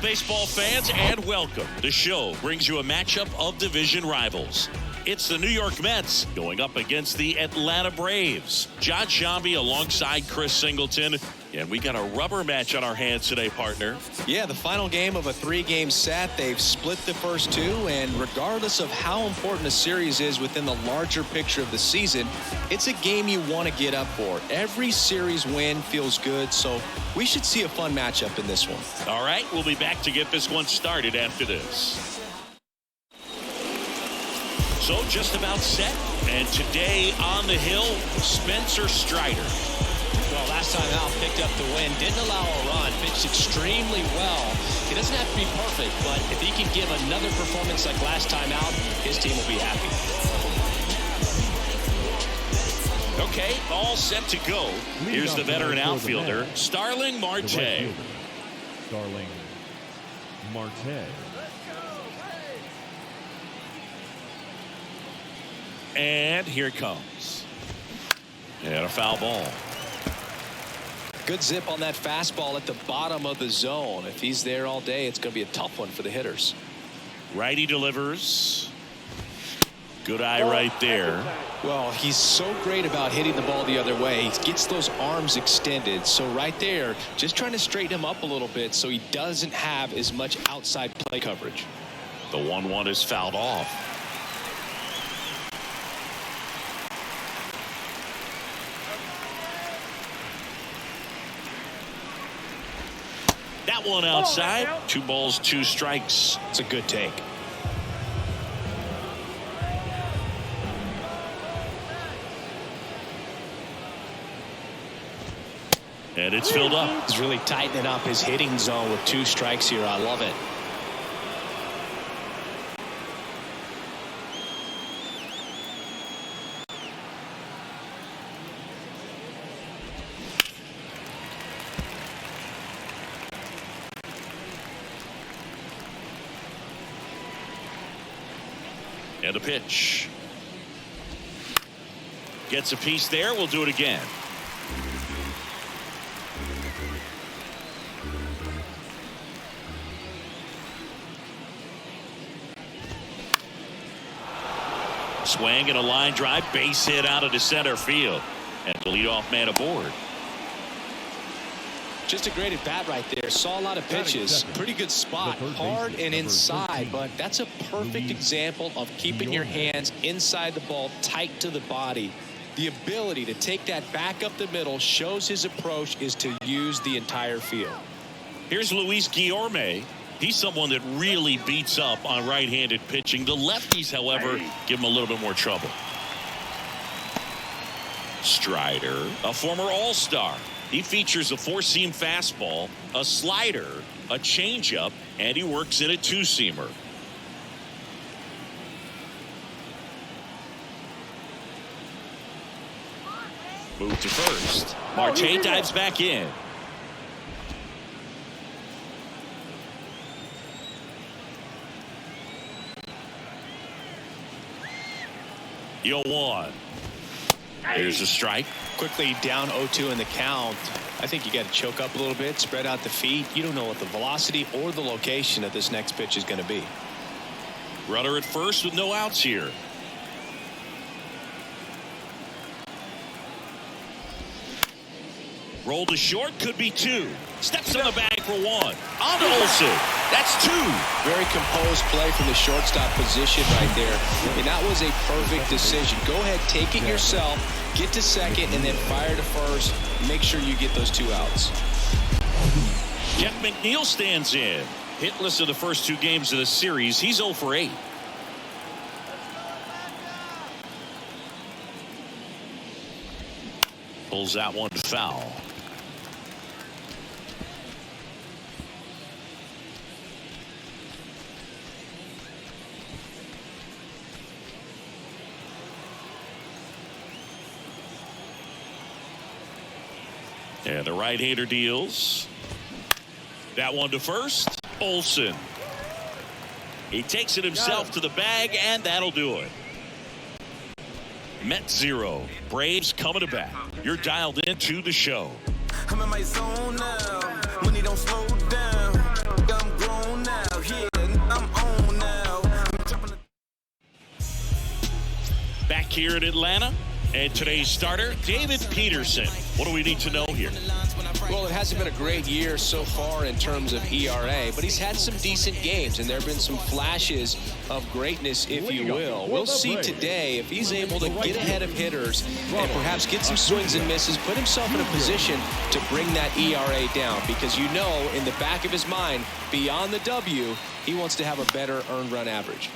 baseball fans, and welcome. The show brings you a matchup of division rivals. It's the New York Mets going up against the Atlanta Braves. John Shambi alongside Chris Singleton. And we got a rubber match on our hands today, partner. Yeah, the final game of a 3-game set. They've split the first two, and regardless of how important a series is within the larger picture of the season, it's a game you want to get up for. Every series win feels good, so we should see a fun matchup in this one. All right, we'll be back to get this one started after this. So just about set, and today on the hill, Spencer Strider. Well, last time out, picked up the win, didn't allow a run, pitched extremely well. He doesn't have to be perfect, but if he can give another performance like last time out, his team will be happy. Okay, all set to go. Here's the veteran outfielder, Starling Marte. Starling Marte. And here it comes. And a foul ball. Good zip on that fastball at the bottom of the zone. If he's there all day, it's going to be a tough one for the hitters. Righty delivers. Good eye right there. Well, he's so great about hitting the ball the other way. He gets those arms extended. So right there, just trying to straighten him up a little bit so he doesn't have as much outside play coverage. The 1-1 is fouled off. That one outside. 2 balls, 2 strikes. It's a good take. And it's filled up. He's really tightening up his hitting zone with 2 strikes here. I love it. And a pitch. Gets a piece there. We'll do it again. Swing and a line drive. Base hit out into center field. And the leadoff man aboard. Just a great at bat right there. Saw a lot of pitches. Pretty good spot. Hard and inside, but that's a perfect example of keeping your hands inside the ball, tight to the body. The ability to take that back up the middle shows his approach is to use the entire field. Here's Luis Guillorme. He's someone that really beats up on right-handed pitching. The lefties, however, give him a little bit more trouble. Strider, a former All-Star. He features a 4-seam fastball, a slider, a changeup, and he works in a 2-seamer. Move to first. Marte dives back in. Yo, 1. Here's a strike. Quickly down 0-2 in the count. I think you got to choke up a little bit, spread out the feet. You don't know what the velocity or the location of this next pitch is going to be. Runner at first with no outs here. Roll to short, could be 2. Steps on the bag for 1. On to Olsen. That's 2. Very composed play from the shortstop position right there. And that was a perfect decision. Go ahead, take it yourself, get to second, and then fire to first. Make sure you get those 2 outs. Jeff McNeil stands in. Hitless in the first 2 games of the series. He's 0 for 8. Pulls that one foul. And the right-hander deals. That one to first. Olsen. He takes it himself to the bag, and that'll do it. Mets 0. Braves coming to bat. You're dialed into the show. I'm in my zone now. Money don't slow down. I'm grown here in Atlanta. And today's starter, David Peterson. What do we need to know here? Well, it hasn't been a great year so far in terms of ERA, but he's had some decent games, and there have been some flashes of greatness, if you will. We'll see today if he's able to get ahead of hitters and perhaps get some swings and misses, put himself in a position to bring that ERA down, because you know in the back of his mind, beyond the W, he wants to have a better earned run average.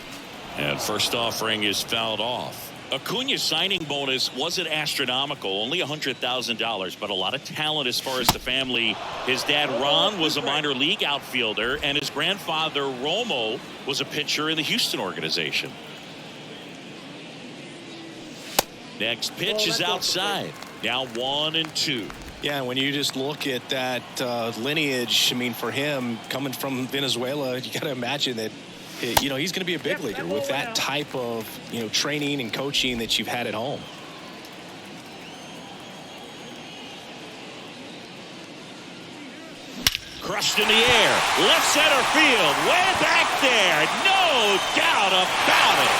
And first offering is fouled off. Acuna's signing bonus wasn't astronomical, only $100,000, but a lot of talent as far as the family. His dad, Ron, was a minor league outfielder, and his grandfather, Romo, was a pitcher in the Houston organization. Next pitch is outside. Now 1-2. Yeah, when you just look at that lineage, I mean, for him, coming from Venezuela, you got to imagine that you know, he's going to be a big leaguer with that type of, you know, training and coaching that you've had at home. Crushed in the air. Left center field. Way back there. No doubt about it.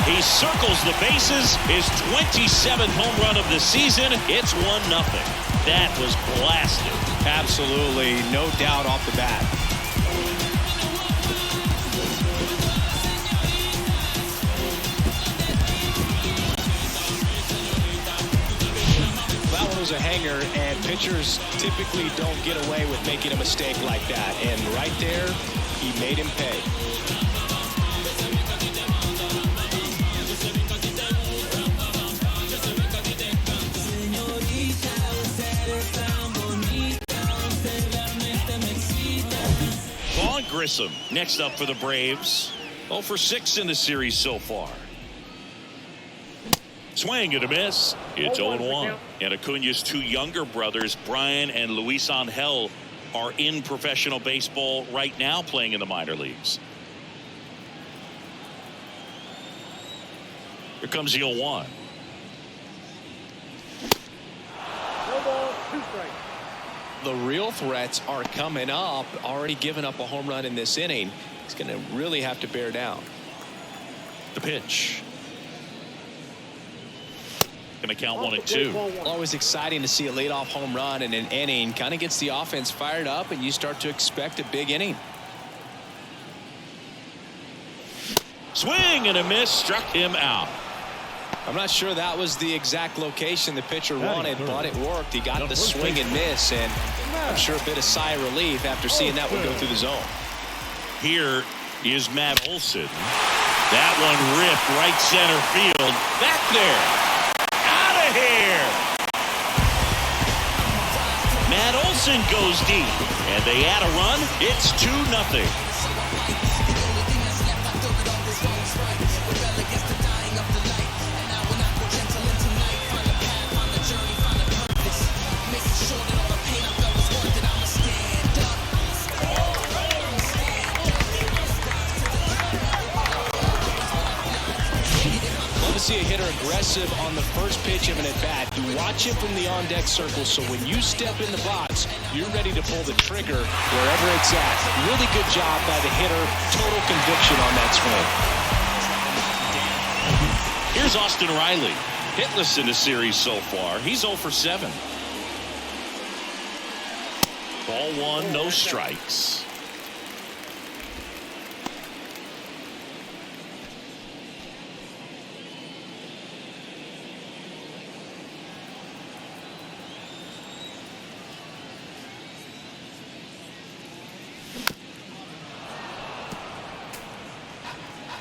He circles the bases. His 27th home run of the season. It's 1-0. That was blasted. Absolutely, no doubt off the bat. That one was a hanger, and pitchers typically don't get away with making a mistake like that. And right there, he made him pay. Grissom next up for the Braves. 0 for 6 in the series so far. Swing and a miss. It's 0-1. And Acuna's two younger brothers, Brian and Luis Angel, are in professional baseball right now, playing in the minor leagues. Here comes the 0-1. The real threats are coming up. Already given up a home run in this inning. He's going to really have to bear down. The pitch. Going to count 1-2. Always exciting to see a leadoff home run in an inning. Kind of gets the offense fired up, and you start to expect a big inning. Swing and a miss. Struck him out. I'm not sure that was the exact location the pitcher wanted, but it worked. He got the swing and miss, and I'm sure a bit of sigh of relief after seeing that one go through the zone. Here is Matt Olson. That one ripped right center field. Back there. Out of here. Matt Olson goes deep, and they add a run. It's 2-0. See a hitter aggressive on the first pitch of an at-bat. You watch it from the on-deck circle, so when you step in the box, you're ready to pull the trigger wherever it's at. Really good job by the hitter. Total conviction on that swing. Here's Austin Riley. Hitless in the series so far. He's 0 for 7. Ball 1, no strikes.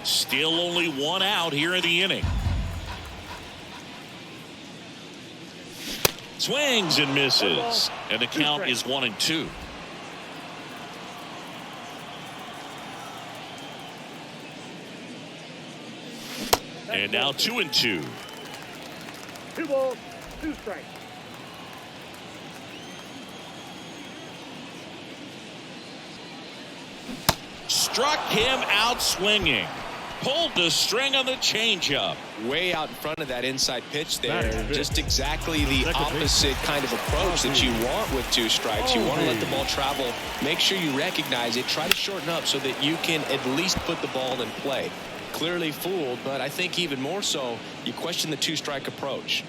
Still only one out here in the inning. Swings and misses. And the count is 1-2. And now 2-2. 2 balls, 2 strikes. Struck him out swinging. Pulled the string on the changeup. Way out in front of that inside pitch there. Just exactly the opposite kind of approach that you want with 2 strikes. You want to let the ball travel. Make sure you recognize it. Try to shorten up so that you can at least put the ball in play. clearly fooled, but I think even more so, you question the two-strike approach.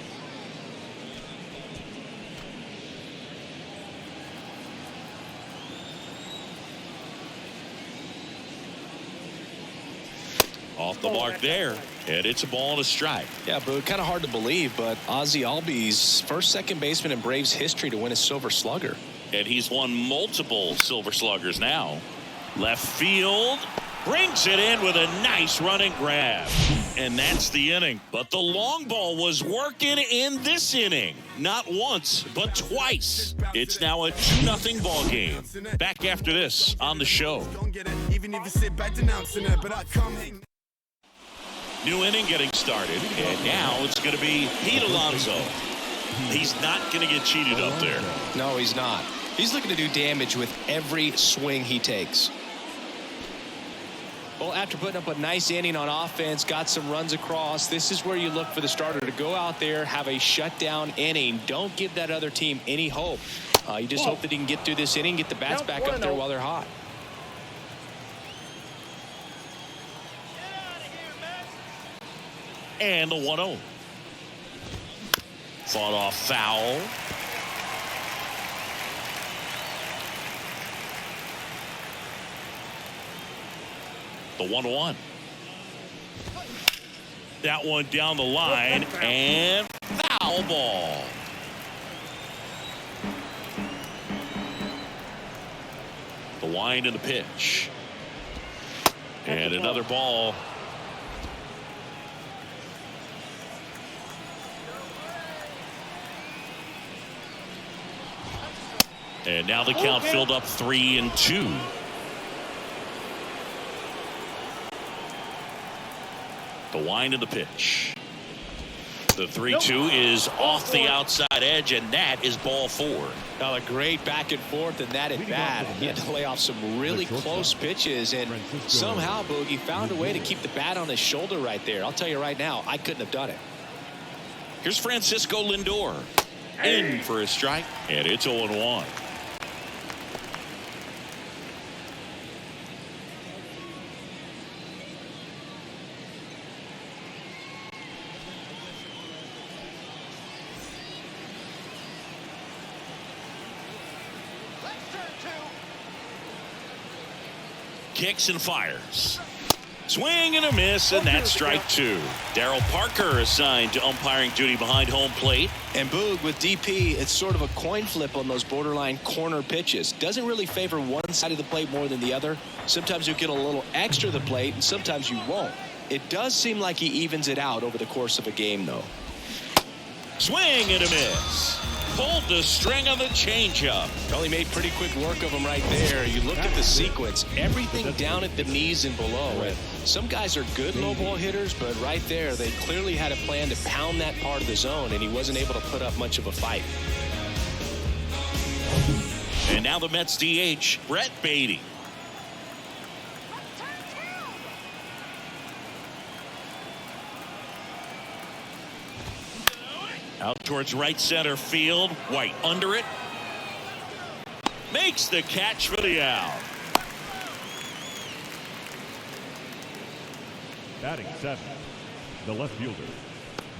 Off the mark there, and it's a ball and a strike. Yeah, but kind of hard to believe, but Ozzie Albies, first second baseman in Braves history to win a Silver Slugger. And he's won multiple Silver Sluggers now. Left field, brings it in with a nice running grab. And that's the inning. But the long ball was working in this inning. Not once, but twice. It's now a 2-0 ball game. Back after this on the show. New inning getting started, and now it's going to be Pete Alonso. He's not going to get cheated up there. No, he's not. He's looking to do damage with every swing he takes. Well, after putting up a nice inning on offense, got some runs across, this is where you look for the starter to go out there, have a shutdown inning. Don't give that other team any hope. You just hope that he can get through this inning, get the bats back up there while they're hot. And the 1-0. Fought off foul. The 1-1. That one down the line and foul ball. The wind and the pitch. And another ball. And now the count filled up 3-2. The wind of the pitch. The 3-2 is off the outside edge, and that is ball 4. Now a great back and forth, and that at bat. He had to lay off some really close pitches, and somehow Boogie found a way to keep the bat on his shoulder right there. I'll tell you right now, I couldn't have done it. Here's Francisco Lindor in for a strike, and it's 0-1. Kicks and fires. Swing and a miss, and that's strike 2. Darryl Parker assigned to umpiring duty behind home plate. And Boog, with DP, it's sort of a coin flip on those borderline corner pitches. Doesn't really favor one side of the plate more than the other. Sometimes you get a little extra the plate, and sometimes you won't. It does seem like he evens it out over the course of a game, though. Swing and a miss. Pulled the string on the changeup. Well, he made pretty quick work of him right there. You look at the sequence, everything down at the knees and below. And some guys are good low ball hitters, but right there, they clearly had a plan to pound that part of the zone, and he wasn't able to put up much of a fight. And now the Mets DH, Brett Beatty. Out towards right center field. White under it. Makes the catch for the out. Batting 7, the left fielder,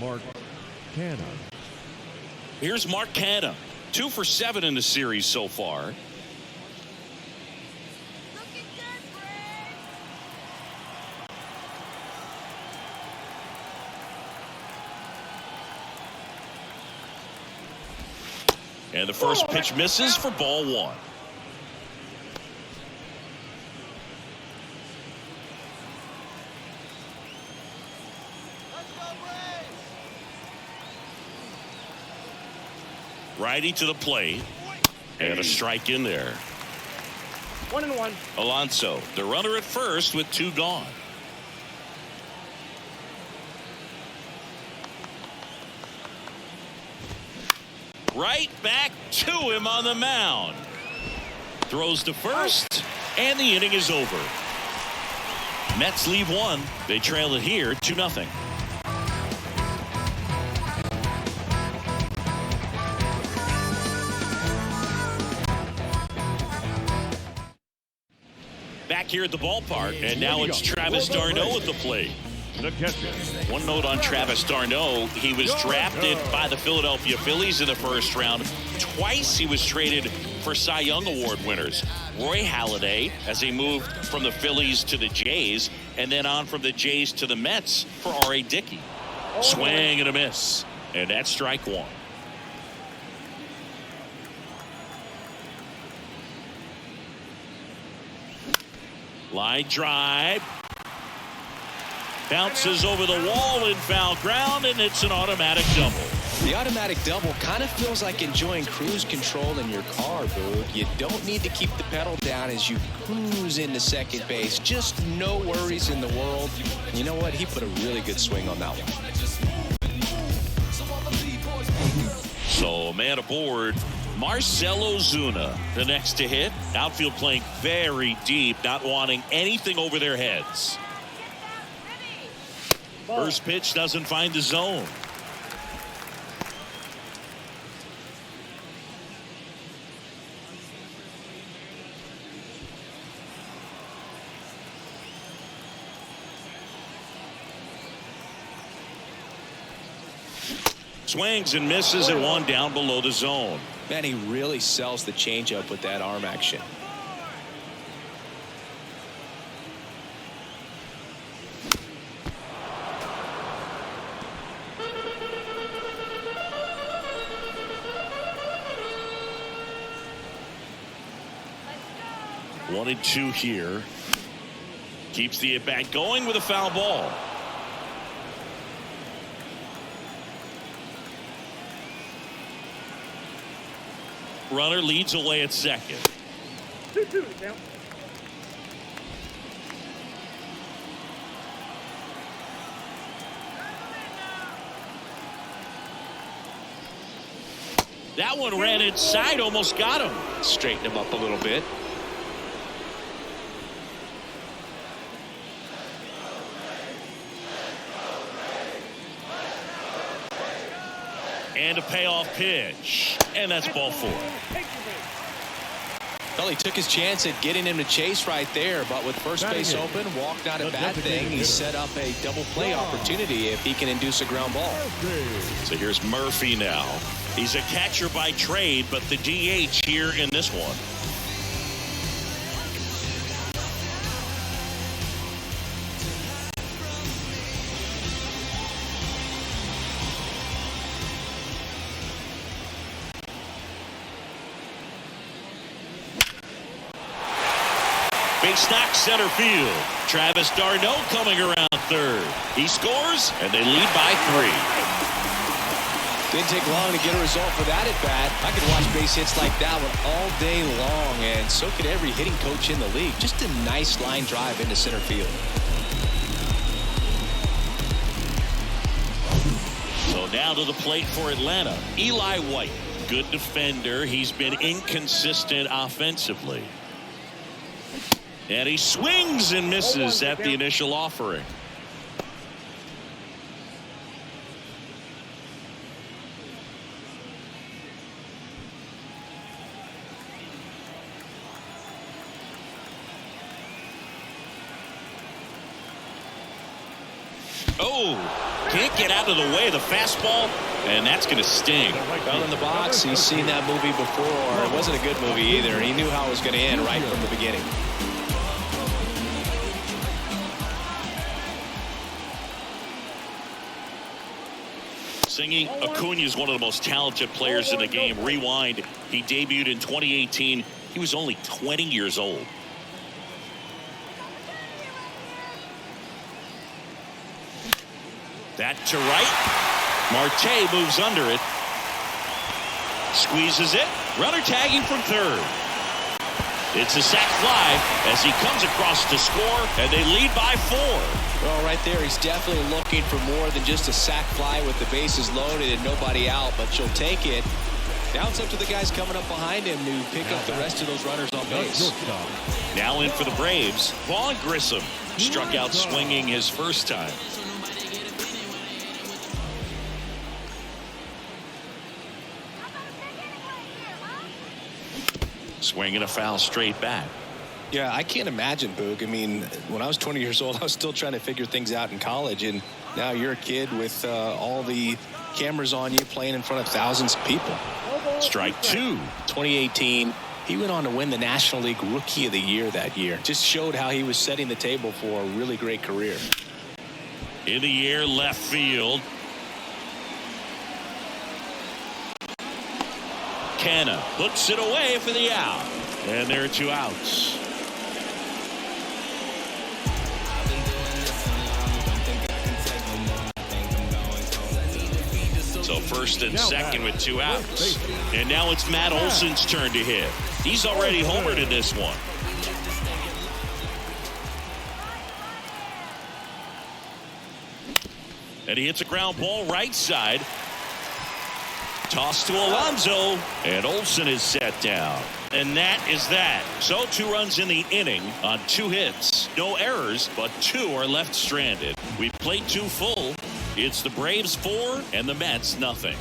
Mark Canha. Here's Mark Canha. 2 for 7 in the series so far. And the first pitch misses for ball 1. Righty to the plate. And a strike in there. 1-1. Alonso, the runner at first with 2 gone. Right back to him on the mound. Throws to first, and the inning is over. Mets leave 1. They trail it here 2-0. Back here at the ballpark, and now it's Travis d'Arnaud at the plate. The catcher. One note on Travis d'Arnaud, he was drafted by the Philadelphia Phillies in the first round. Twice he was traded for Cy Young Award winners. Roy Halladay, as he moved from the Phillies to the Jays, and then on from the Jays to the Mets for R.A. Dickey. Swing and a miss, and that's strike one. Line drive. Bounces over the wall in foul ground, and it's an automatic double. The automatic double kind of feels like enjoying cruise control in your car, Boog. You don't need to keep the pedal down as you cruise into second base. Just no worries in the world. And you know what? He put a really good swing on that one. So, man aboard. Marcell Ozuna, the next to hit. Outfield playing very deep, not wanting anything over their heads. First pitch doesn't find the zone. Swings and misses at one down below the zone. Man, he really sells the changeup with that arm action. One and two here. Keeps the at-bat going with a foul ball. Runner leads away at second. 2-2 now. That one ran inside, almost got him. Straighten him up a little bit. And a payoff pitch. And that's ball four. Well, he took his chance at getting him to chase right there, but with first base open, walk not a bad thing. He set up a double play opportunity if he can induce a ground ball. So here's Murphy now. He's a catcher by trade, but the DH here in this one. Base knock center field. Travis d'Arnaud coming around third. He scores, and they lead by 3. Didn't take long to get a result for that at bat. I could watch base hits like that one all day long, and so could every hitting coach in the league. Just a nice line drive into center field. So now to the plate for Atlanta. Eli White, good defender. He's been inconsistent offensively. And he swings and misses at the initial offering. Oh, can't get out of the way of the fastball, and that's going to sting. Well, in the box, he's seen that movie before. It wasn't a good movie either. He knew how it was going to end right from the beginning. Singy, Acuna is one of the most talented players in the game. Rewind, he debuted in 2018. He was only 20 years old. That to right. Marte moves under it. Squeezes it. Runner tagging from third. It's a sac fly as he comes across to score, and they lead by 4. Well, right there, he's definitely looking for more than just a sac fly with the bases loaded and nobody out, but you'll take it. Now it's up to the guys coming up behind him to pick up the rest of those runners on base. Now in for the Braves, Vaughn Grissom struck out swinging his first time. Swinging a foul straight back. Yeah, I can't imagine, Boog. I mean, when I was 20 years old, I was still trying to figure things out in college, and now you're a kid with all the cameras on you, playing in front of thousands of people. Strike two. 2018, he went on to win the National League Rookie of the Year that year. Just showed how he was setting the table for a really great career. In the air, left field. Canna hooks it away for the out. And there are 2 outs. So first and second with 2 outs. And now it's Matt Olson's turn to hit. He's already homered in this one. And he hits a ground ball right side. Toss to Alonso, and Olson is set down. And that is that. So 2 runs in the inning on 2 hits. No errors, but 2 are left stranded. We played 2 full. It's the Braves 4 and the Mets nothing.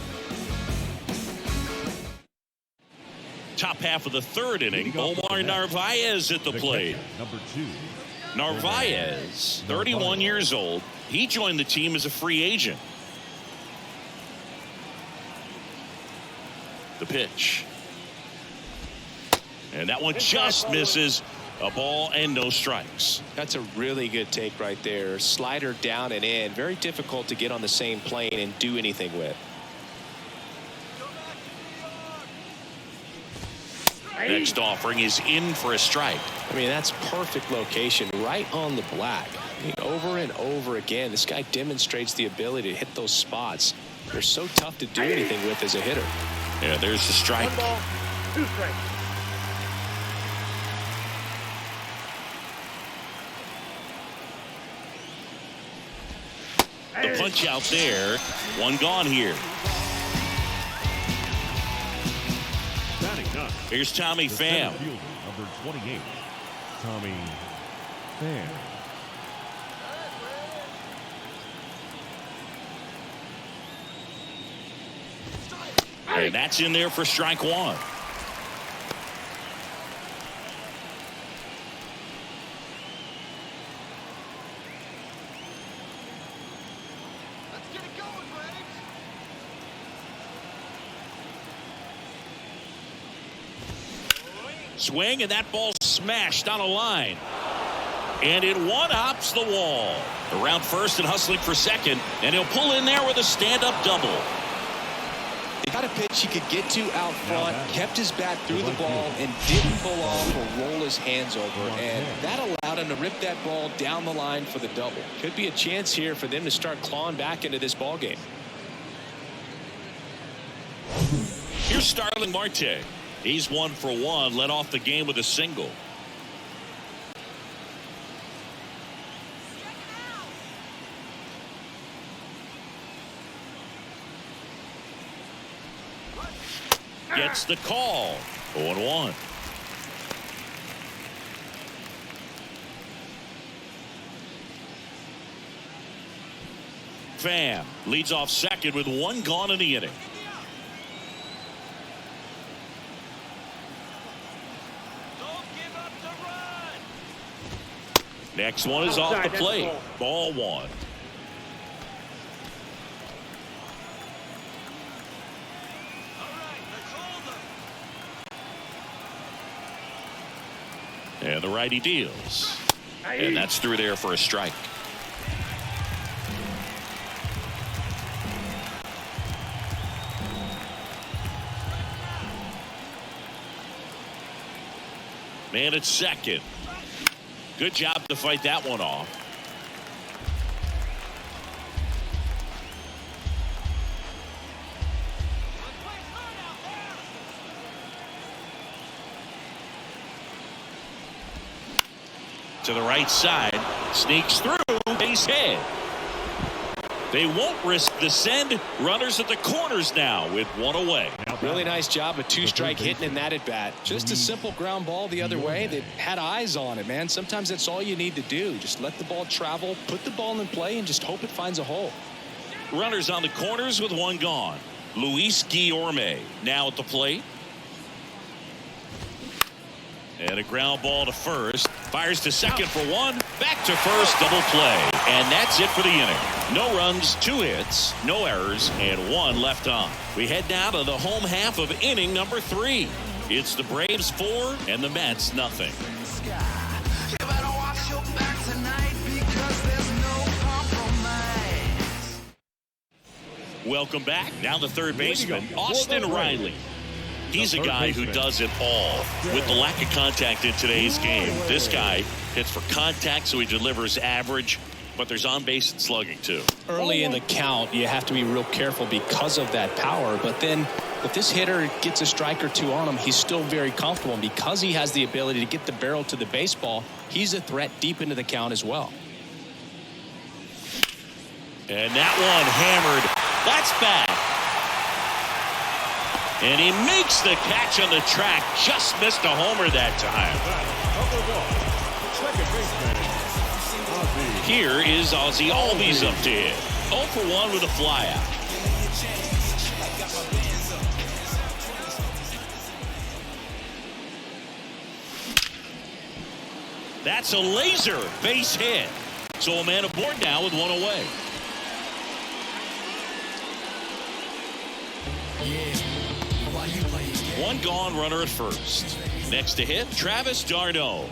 Top half of the 3rd inning, Omar Narvaez at the plate. Number 2. Narvaez, 31 years old. He joined the team as a free agent. The pitch. And that one just misses. A ball and no strikes. That's a really good take right there. Slider down and in. Very difficult to get on the same plane and do anything with. Next offering is in for a strike. I mean, that's perfect location right on the black. I mean, over and over again, this guy demonstrates the ability to hit those spots. They're so tough to do anything with as a hitter. Yeah, there's the strike. 1 ball, 2 strikes. The punch out there. 1 gone here. Batting up. Here's Tommy The Pham. center fielder, number 28. Tommy Pham. And that's in there for strike 1. Swing, and that ball smashed on a line. And it one-hops the wall. Around first and hustling for second, and he'll pull in there with a stand-up double. He got a pitch he could get to out front, kept his bat through the ball, and didn't pull off or roll his hands over. And that allowed him to rip that ball down the line for the double. Could be a chance here for them to start clawing back into this ball game. Here's Starling Marte. He's 1 for 1, led off the game with a single. Gets the call. 0-1. Pham leads off second with 1 gone in the inning. Next one is off the plate. Ball 1. And the righty deals. And that's through there for a strike. Man at second. Good job to fight that one off. To the right side, sneaks through, base hit. They won't risk the send. Runners at the corners now with 1 away. Really nice job of 2-strike hitting in that at bat. Just a simple ground ball the other way that had eyes on it, man. Sometimes that's all you need to do. Just let the ball travel, put the ball in play, and just hope it finds a hole. Runners on the corners with 1 gone. Luis Guillorme now at the plate. And a ground ball to first. Fires to second for one. Back to first. Double play. And that's it for the inning. No runs, 2 hits, no errors, and 1 left on. We head now to the home half of inning number 3. It's the Braves 4 and the Mets nothing. Welcome back. Now the third baseman, Austin Riley. He's a guy who does it all. With the lack of contact in today's game, this guy hits for contact, so he delivers average, but there's on-base and slugging too. Early in the count, you have to be real careful because of that power, but then if this hitter gets a strike or 2 on him, he's still very comfortable. And because he has the ability to get the barrel to the baseball, he's a threat deep into the count as well. And that one hammered. That's back. And he makes the catch on the track. Just missed a homer that time. Here is Ozzie Albies up to hit. 0 for 1 with a flyout. That's a laser base hit. So a man aboard now with 1 away. One gone, runner at first. Next to hit, Travis d'Arnaud.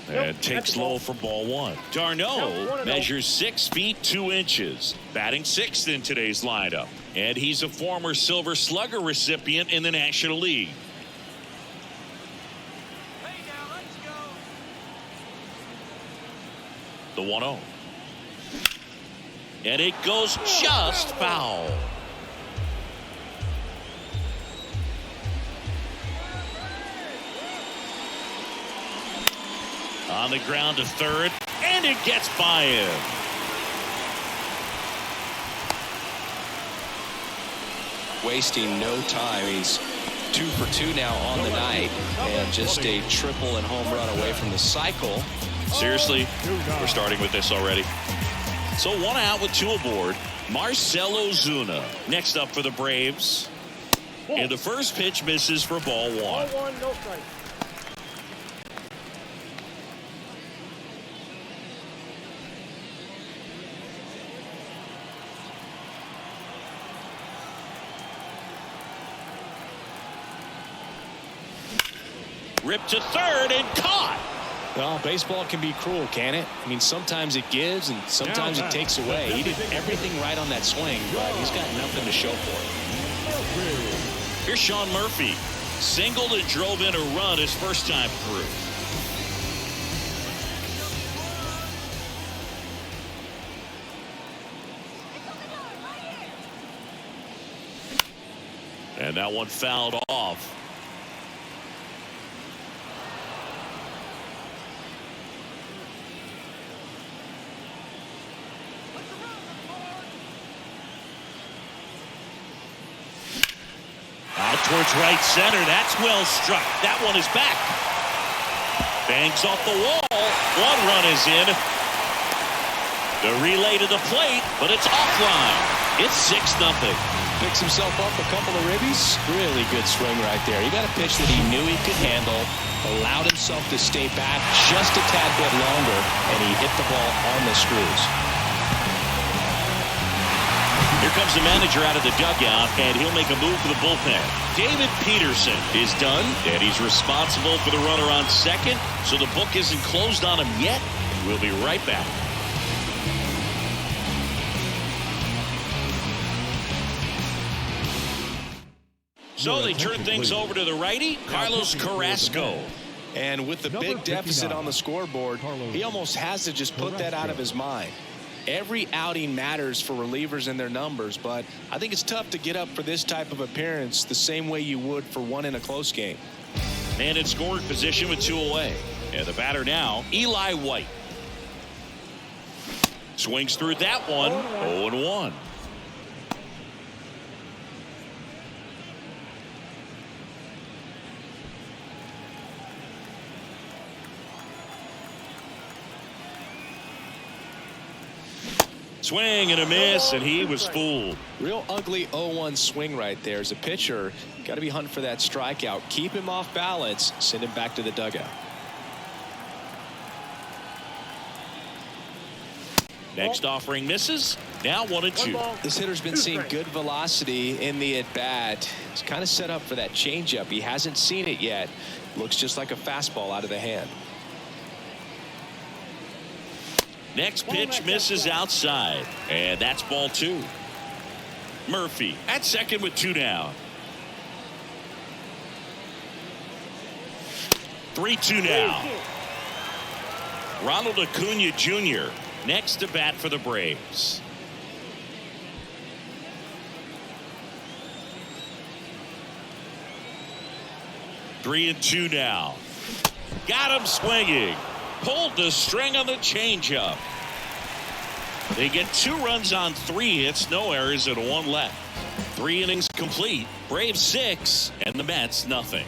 And takes low for ball 1. d'Arnaud measures 6 feet 2 inches. Batting 6th in today's lineup. And he's a former Silver Slugger recipient in the National League. The 1-0. And it goes just foul. On the ground to third, and it gets by him. Wasting no time. He's 2 for 2 now on the night, and just a triple and home run away from the cycle. Seriously, we're starting with this already. So 1 out with 2 aboard. Marcell Ozuna next up for the Braves. And the first pitch misses for ball 1. Ball 1, no strike. Ripped to third and caught. Well, baseball can be cruel, can it? I mean, sometimes it gives and sometimes it takes away. He did everything right on that swing, but he's got nothing to show for it. Here's Sean Murphy. Singled and drove in a run his first time through. And that one fouled off. Out towards right center. That's well struck. That one is back. Bangs off the wall. 1 run is in. The relay to the plate, but it's offline. It's 6-0. Picks himself up a couple of ribbies. Really good swing right there. He got a pitch that he knew he could handle, allowed himself to stay back just a tad bit longer, and he hit the ball on the screws. Here comes the manager out of the dugout, and he'll make a move for the bullpen. David Peterson is done, and he's responsible for the runner on second, so the book isn't closed on him yet. We'll be right back. So they turn things over to the righty, Carlos Carrasco. And with the big deficit on the scoreboard, he almost has to just put that out of his mind. Every outing matters for relievers and their numbers, but I think it's tough to get up for this type of appearance the same way you would for one in a close game. Man in scoring position with 2 away. And the batter now, Eli White. Swings through that one, 0-1. Swing and a miss, and he was fooled. Real ugly 0-1 swing right there. As a pitcher, got to be hunting for that strikeout. Keep him off balance. Send him back to the dugout. Next offering misses. Now 1-2. This hitter's been seeing good velocity in the at-bat. He's kind of set up for that changeup. He hasn't seen it yet. Looks just like a fastball out of the hand. Next pitch misses outside, and that's ball 2. Murphy at second with 2 down. 3-2 now. Ronald Acuna Jr. next to bat for the Braves. Three and 2 now. Got him swinging. Pulled the string on the changeup. They get 2 runs on 3 hits, no errors, and 1 left. 3 innings complete. Braves 6 and the Mets nothing.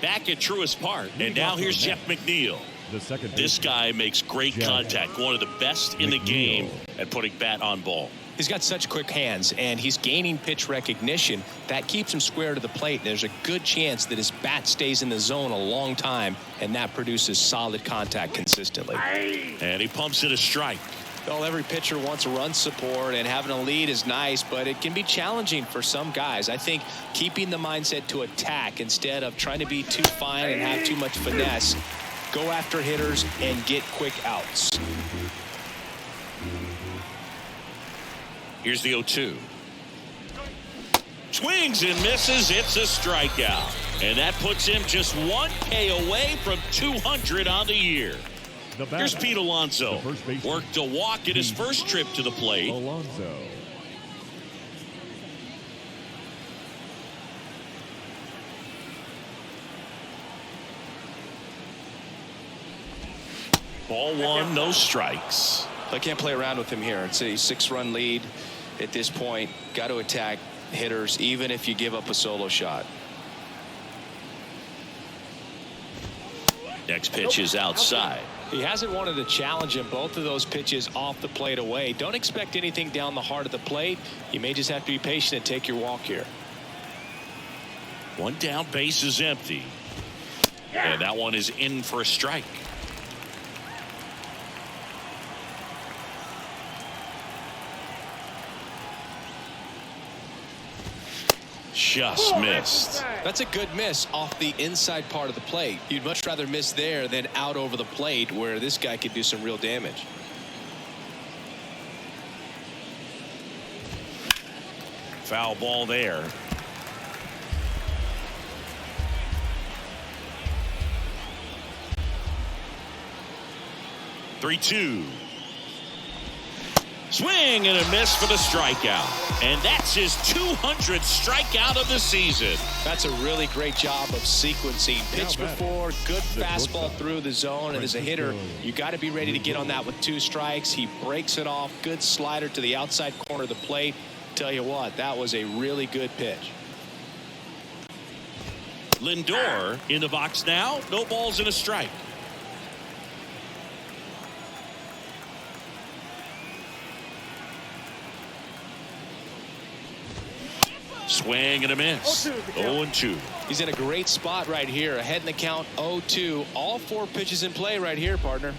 Back at Truist Park, and now here's Jeff McNeil. This guy makes great contact, one of the best in the game at putting bat on ball. He's got such quick hands, and he's gaining pitch recognition. That keeps him square to the plate. There's a good chance that his bat stays in the zone a long time, and that produces solid contact consistently. And he pumps it a strike. Well, every pitcher wants run support, and having a lead is nice, but it can be challenging for some guys. I think keeping the mindset to attack instead of trying to be too fine and have too much finesse. Go after hitters and get quick outs. Here's the 0-2. Swings and misses. It's a strikeout. And that puts him just 1 K away from 200 on the year. Here's Pete Alonso. Worked a walk at his first trip to the plate. Alonso. Ball 1, no strikes. I can't play around with him here. It's a 6-run lead at this point. Got to attack hitters even if you give up a solo shot. Next pitch is outside. He hasn't wanted to challenge him. Both of those pitches off the plate away. Don't expect anything down the heart of the plate. You may just have to be patient and take your walk here. 1 down, base is empty. And that one is in for a strike. Just missed. That's a good miss off the inside part of the plate. You'd much rather miss there than out over the plate where this guy could do some real damage. Foul ball there. Three-two. Swing and a miss for the strikeout. And that's his 200th strikeout of the season. That's a really great job of sequencing. Pitch before, good fastball through the zone. And as a hitter, you got to be ready to get on that with 2 strikes. He breaks it off. Good slider to the outside corner of the plate. Tell you what, that was a really good pitch. Lindor in the box now. No balls and a strike. Swing and a miss. 0-2. He's in a great spot right here. Ahead in the count, 0-2. All 4 pitches in play right here, partner.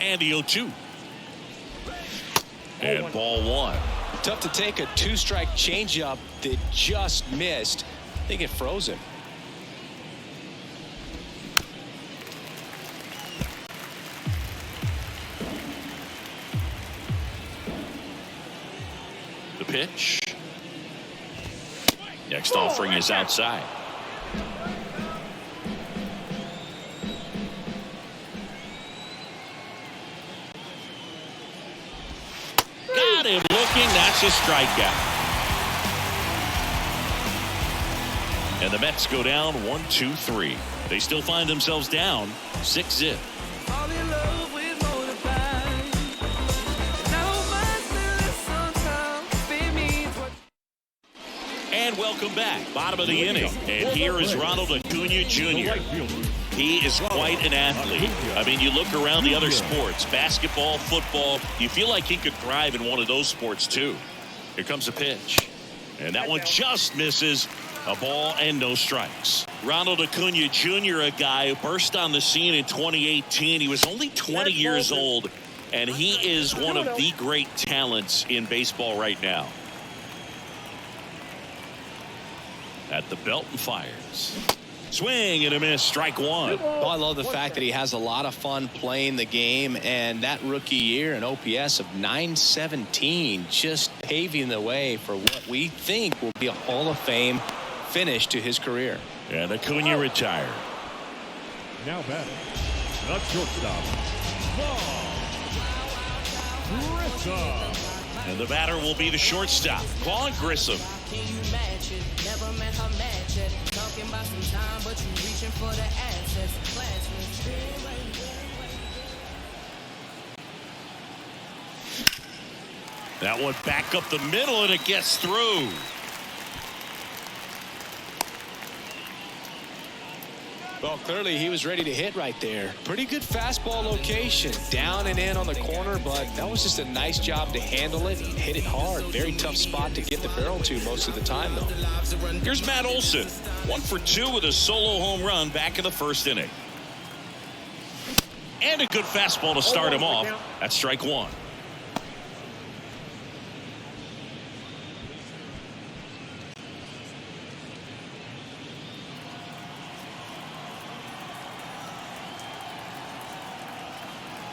And the 0-2. And ball 1. Tough to take a 2-strike changeup that just missed. I think it froze him. The pitch. Next offering is outside. Got him looking. That's a strikeout. And the Mets go down 1-2-3. They still find themselves down 6-0. And welcome back. Bottom of the inning. And here is Ronald Acuna Jr. He is quite an athlete. I mean, you look around the other sports, basketball, football, you feel like he could thrive in one of those sports too. Here comes a pitch. And that one just misses. A ball and no strikes. Ronald Acuna Jr., a guy who burst on the scene in 2018. He was only 20 years old, and he is one of the great talents in baseball right now. At the belt and fires. Swing and a miss, strike one. Well, I love the fact that he has a lot of fun playing the game, and that rookie year an OPS of 917 just paving the way for what we think will be a Hall of Fame finish to his career. And Acuna retired. Now batting, the shortstop, Grissom. And the batter will be the shortstop, Vaughn Grissom. Can you match it? Never met her match it. Talking about some time, but you reaching for the assets. That one back up the middle, and it gets through. Well, clearly he was ready to hit right there. Pretty good fastball location. Down and in on the corner, but that was just a nice job to handle it. Hit it hard. Very tough spot to get the barrel to most of the time, though. Here's Matt Olson. 1 for 2 with a solo home run back in the first inning. And a good fastball to start him off. That's strike one.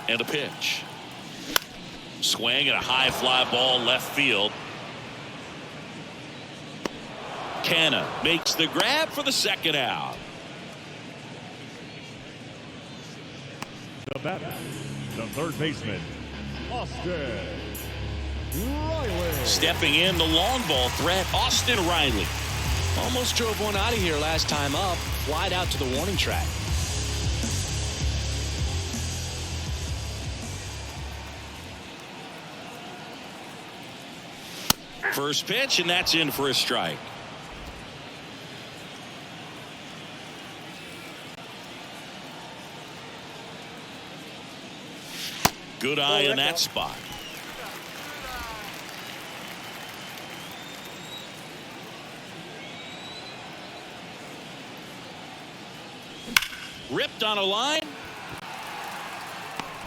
And a pitch. Swing and a high fly ball left field. Canna makes the grab for the second out. The batter, the third baseman, Austin Riley. Stepping in, the long ball threat, Austin Riley. Almost drove one out of here last time up. Flied out to the warning track. First pitch, and that's in for a strike. Good eye in that spot. Ripped on a line.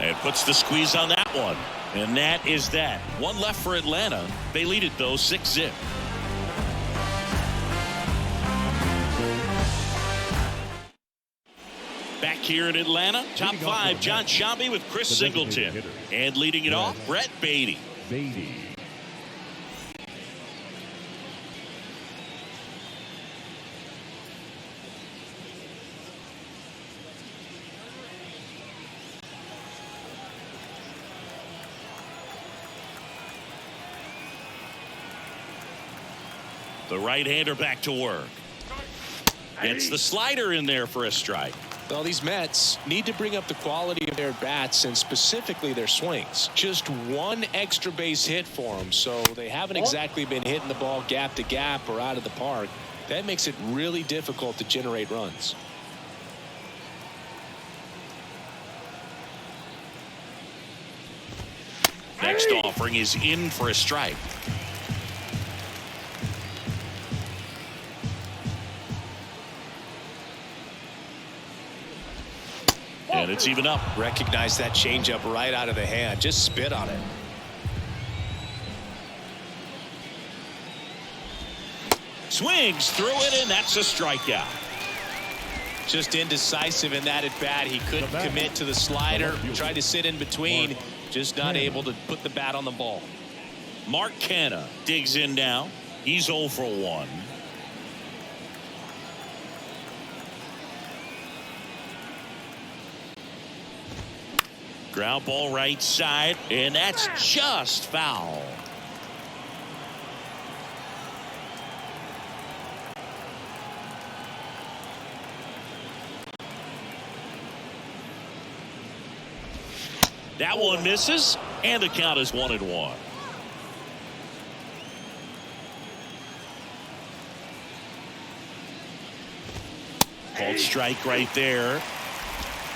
And puts the squeeze on that one. And that is that. One left for Atlanta. They lead it, though, 6-0. Back here in Atlanta, top five, John Sciambi with Chris Singleton. And leading it off, Brett Beatty. The right-hander back to work. Gets the slider in there for a strike. Well, these Mets need to bring up the quality of their bats and specifically their swings. Just one extra base hit for them, so they haven't exactly been hitting the ball gap to gap or out of the park. That makes it really difficult to generate runs. Next offering is in for a strike. And it's even up. Recognize that changeup right out of the hand. Just spit on it. Swings through it, and that's a strikeout. Just indecisive in that at bat. He couldn't commit to the slider. Tried to sit in between. Just not able to put the bat on the ball. Mark Canha digs in now. He's 0 for 1. Ground ball right side, and that's just foul. That one misses, and the count is 1-1. Called strike right there.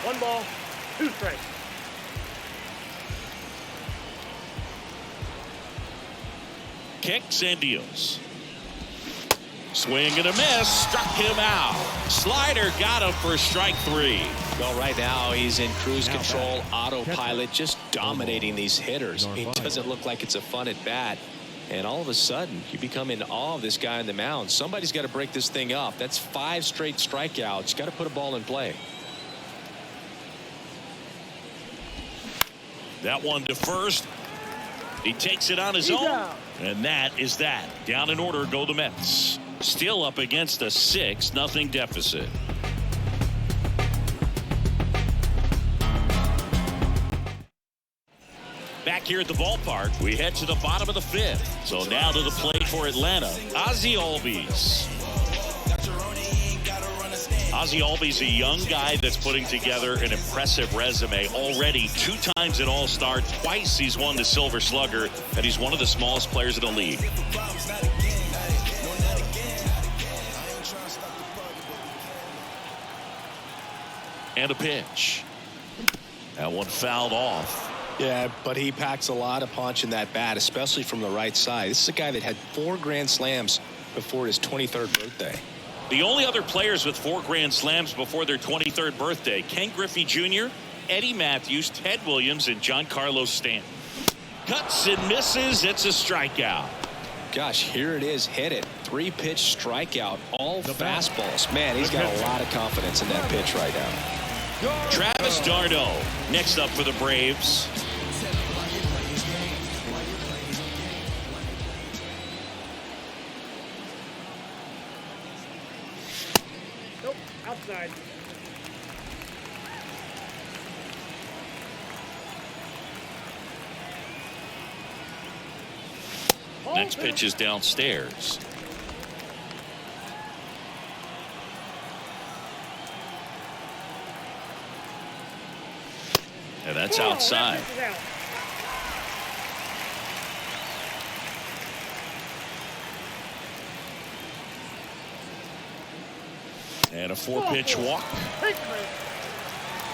1 ball, 2 strikes. Kicks and deals. Swing and a miss. Struck him out. Slider got him for strike 3. Well, right now he's in cruise control, autopilot, just dominating these hitters. It doesn't look like it's a fun at bat. And all of a sudden, you become in awe of this guy on the mound. Somebody's got to break this thing up. That's 5 straight strikeouts. Got to put a ball in play. That one to first. He takes it on his own. And that is that. Down in order go the Mets. Still up against a 6-0 deficit. Back here at the ballpark, we head to the bottom of the 5th. So now to the plate for Atlanta, Ozzie Albies. Ozzie Albies, a young guy that's putting together an impressive resume. Already 2 times an All-Star, twice he's won the Silver Slugger, and he's one of the smallest players in the league. And a pitch. That one fouled off. Yeah, but he packs a lot of punch in that bat, especially from the right side. This is a guy that had 4 grand slams before his 23rd birthday. The only other players with 4 grand slams before their 23rd birthday, Ken Griffey Jr., Eddie Matthews, Ted Williams, and Giancarlo Stanton. Cuts and misses. It's a strikeout. Gosh, here it is. Hit it. 3-pitch strikeout. All fastballs. Man, he's got a lot of confidence in that pitch right now. Travis d'Arnaud next up for the Braves. Nope, outside. Next pitch is downstairs. And that's outside. And a 4-pitch walk.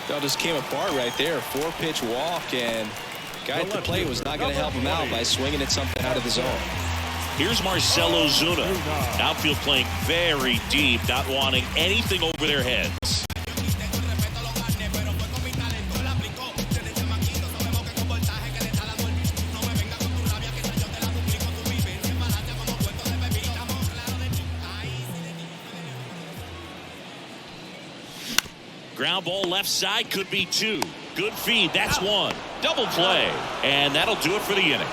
That just came apart right there. 4-pitch walk, and guy at the plate was not going to help him out by swinging at something out of the zone. Here's Marcell Ozuna. Outfield playing very deep, not wanting anything over their heads. Ground ball left side, could be 2. Good feed, that's 1. Double play, and that'll do it for the inning.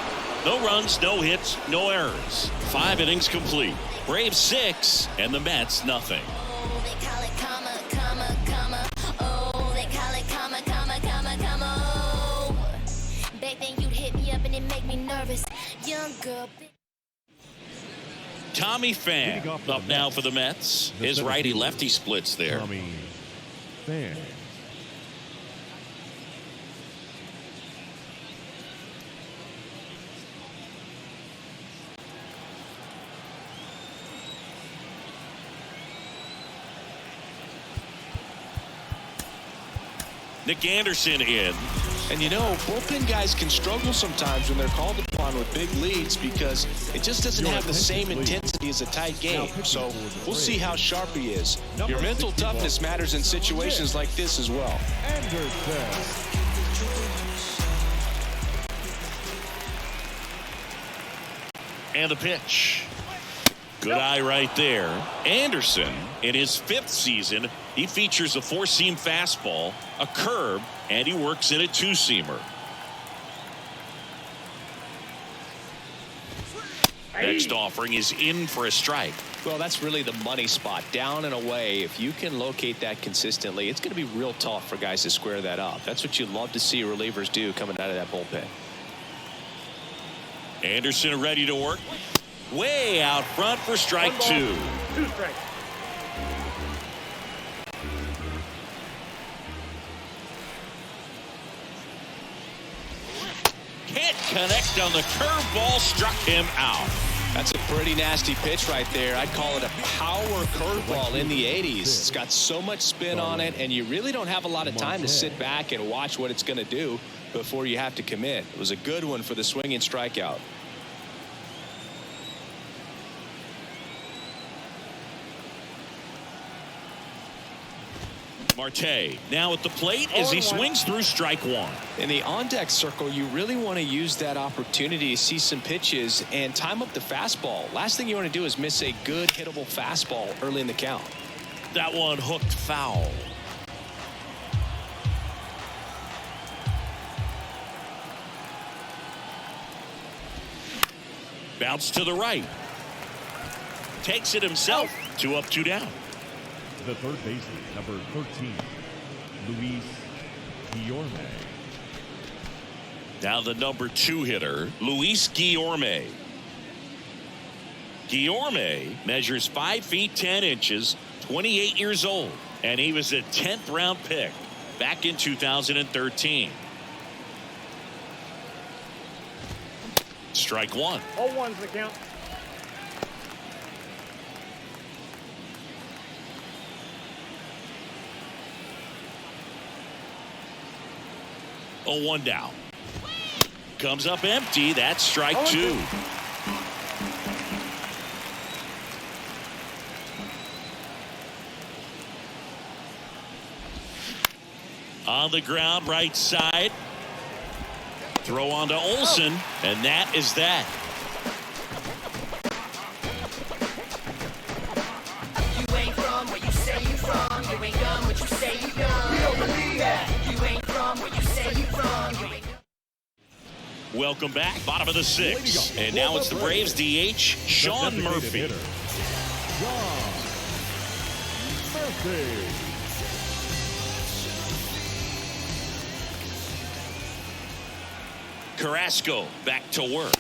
No runs, no hits, no errors. 5 innings complete. Braves 6 and the Mets nothing. Oh, they call it karma, karma, karma. Oh, they call it karma, karma, karma, karma. Oh, back then you'd hit me up and it make me nervous. Young girl. Tommy Pham up now for the Mets. His righty-lefty splits there. Tommy Pham. Nick Anderson in. And you know, bullpen guys can struggle sometimes when they're called upon with big leads because it just doesn't have the same intensity as a tight game. So we'll see how sharp he is. Your mental toughness matters in situations like this as well. And the pitch. Good eye right there. Anderson, in his 5th season, he features a 4-seam fastball, a curve, and he works in a 2-seamer. Next offering is in for a strike. Well, that's really the money spot, down and away. If you can locate that consistently, it's going to be real tough for guys to square that up. That's what you love to see relievers do coming out of that bullpen. Anderson ready to work. Way out front for strike 2. 2 strikes. Can't connect on the curveball, struck him out. That's a pretty nasty pitch right there. I'd call it a power curveball in the 80s. It's got so much spin on it, and you really don't have a lot of time to sit back and watch what it's going to do before you have to commit. It was a good one for the swinging strikeout. Marte now at the plate as he swings through strike one. In the on-deck circle, you really want to use that opportunity to see some pitches and time up the fastball. Last thing you want to do is miss a good hittable fastball early in the count. That one hooked foul. Bounce to the right. Takes it himself. 2 up, 2 down. The third baseman, number 13, Luis Guillorme. Now the number 2 hitter, Luis Guillorme. Guillorme measures 5 feet 10 inches, 28 years old, and he was a 10th round pick back in 2013. Strike one. 0-1's the count. Oh, 1 down. Comes up empty. That's strike 2. On the ground, right side. Throw on to Olsen, and that is that. You ain't from where you say you from. You ain't done what you say you done. We don't believe that. You ain't from where you say you from. You ain't. Welcome back. Bottom of the 6th. And now it's the Braves DH, Sean Murphy. Sean Murphy. Carrasco back to work.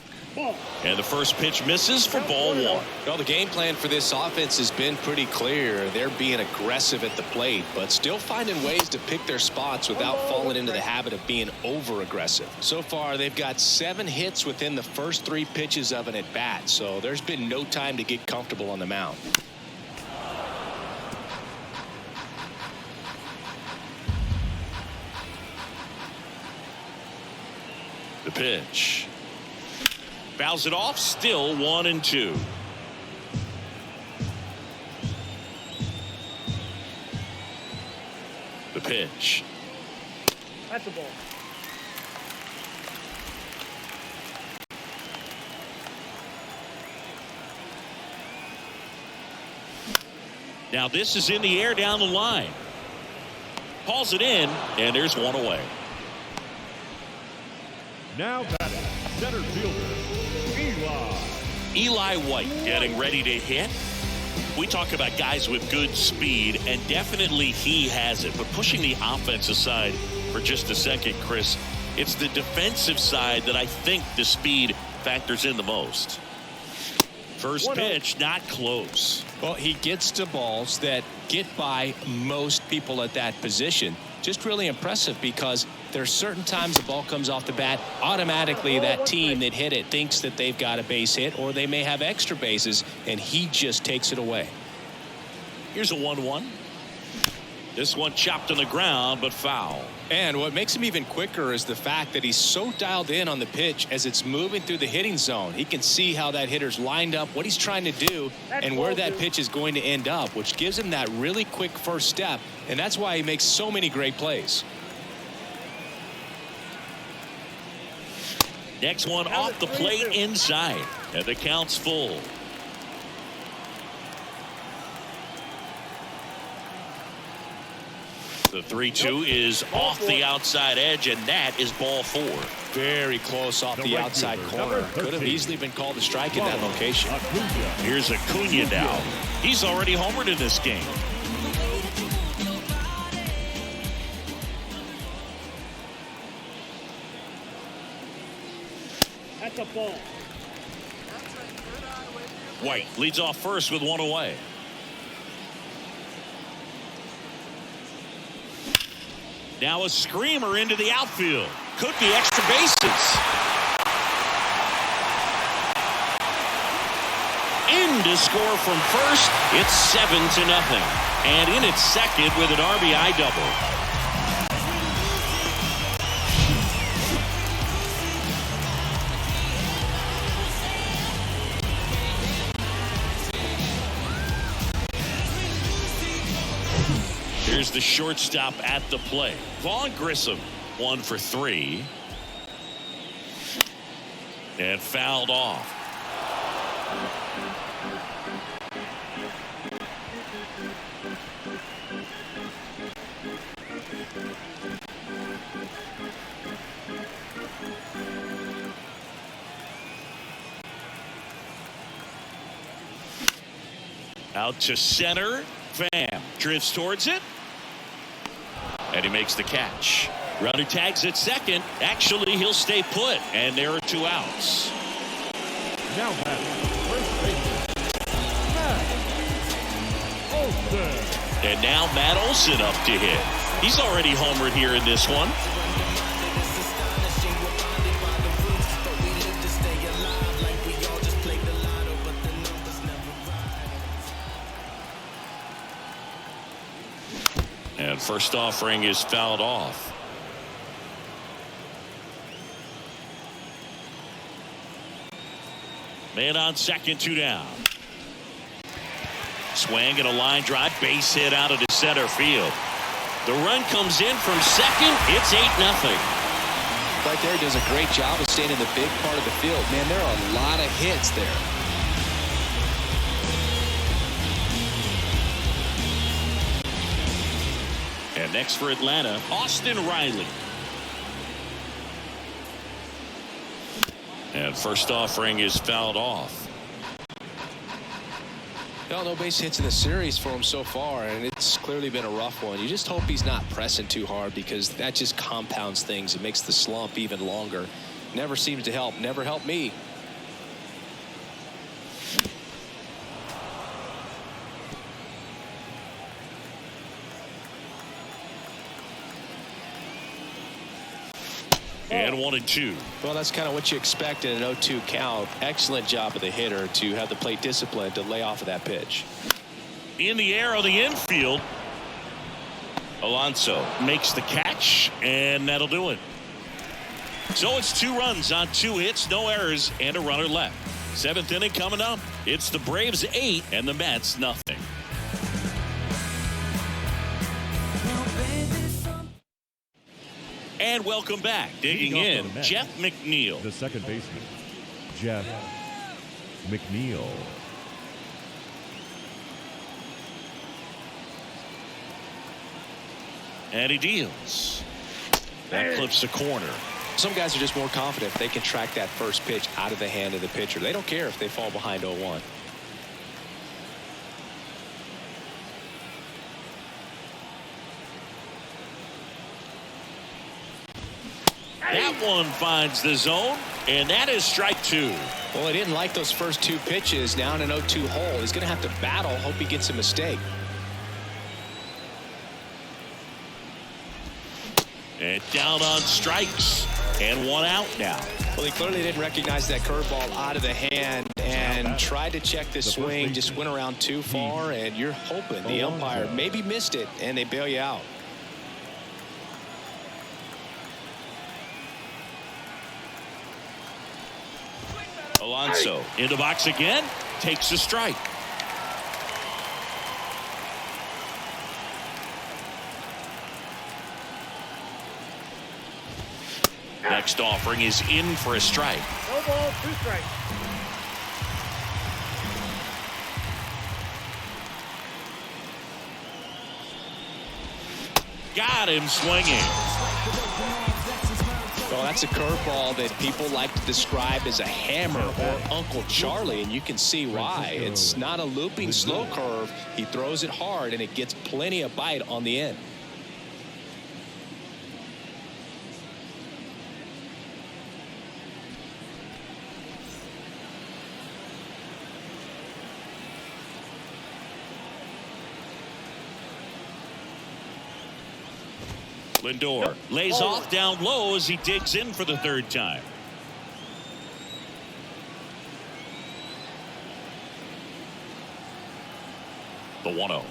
And the first pitch misses for ball 1. Well, the game plan for this offense has been pretty clear. They're being aggressive at the plate, but still finding ways to pick their spots without falling into the habit of being over aggressive. So far, they've got 7 hits within the first 3 pitches of an at bat, so there's been no time to get comfortable on the mound. The pitch. Fouls it off, still 1-2. The pitch. That's a ball. Now this is in the air down the line. Hauls it in, and there's 1 away. Now batting, center fielder, Eli White getting ready to hit. We talk about guys with good speed, and definitely he has it. But pushing the offense aside for just a second, Chris, it's the defensive side that I think the speed factors in the most. First pitch, not close. Well, he gets to balls that get by most people at that position. Just really impressive because there's certain times the ball comes off the bat, automatically that team that hit it thinks that they've got a base hit, or they may have extra bases, and he just takes it away. Here's a 1-1. This one chopped on the ground, but foul. And what makes him even quicker is the fact that he's so dialed in on the pitch as it's moving through the hitting zone. He can see how that hitter's lined up, what he's trying to do, and where that pitch is going to end up, which gives him that really quick first step, and that's why he makes so many great plays. Next one off the plate inside, and the count's full. The 3-2 is off the outside edge, and that is ball 4. Very close off the outside corner. Could have easily been called a strike in that location. Here's Acuna now. He's already homered in this game. That's a ball. White leads off first with 1 away. Now a screamer into the outfield. Could be extra bases. the score from first. It's 7-0. And in its second with an RBI double. Here's the shortstop at the plate. Vaughn Grissom, 1 for 3. And fouled off. Out to center. Pham drifts towards it. And he makes the catch. Runner tags at second. Actually, he'll stay put. And there are 2 outs. Now batting, first baseman, Matt Olson. And now Matt Olson up to hit. He's already homered here in this one. And first offering is fouled off. Man on second, 2 down. Swing and a line drive, base hit out of the center field. The run comes in from second. It's 8-0. Right there, does a great job of staying in the big part of the field. Man, there are a lot of hits there. And next for Atlanta, Austin Riley. And first offering is fouled off. Well, no base hits in the series for him so far, and it's clearly been a rough one. You just hope he's not pressing too hard, because that just compounds things. It makes the slump even longer. Never seems to help. Never helped me. And 1-2. Well, that's kind of what you expect in an 0-2 count. Excellent job of the hitter to have the plate discipline to lay off of that pitch. In the air on the infield. Alonso makes the catch, and that'll do it. So it's 2 runs on 2 hits, no errors, and a runner left. 7th inning coming up. It's the Braves 8 and the Mets nothing. And welcome back. Digging in, Jeff McNeil. The second baseman, Jeff McNeil. And he deals. That clips the corner. Some guys are just more confident if they can track that first pitch out of the hand of the pitcher. They don't care if they fall behind 0-1. That one finds the zone, and that is strike 2. Well, he didn't like those first 2 pitches. Now in an 0-2 hole, he's going to have to battle. Hope he gets a mistake. And down on strikes, and 1 out now. Well, he clearly didn't recognize that curveball out of the hand and tried to check the swing, just went around too far, and you're hoping the umpire maybe missed it, and they bail you out. Alonso in the box again, takes a strike. Next offering is in for a strike. No ball, 2 strikes. Got him swinging. Well, that's a curveball that people like to describe as a hammer or Uncle Charlie, and you can see why. It's not a looping slow curve. He throws it hard, and it gets plenty of bite on the end. Lindor lays off down low as he digs in for the 3rd time. The 1-0.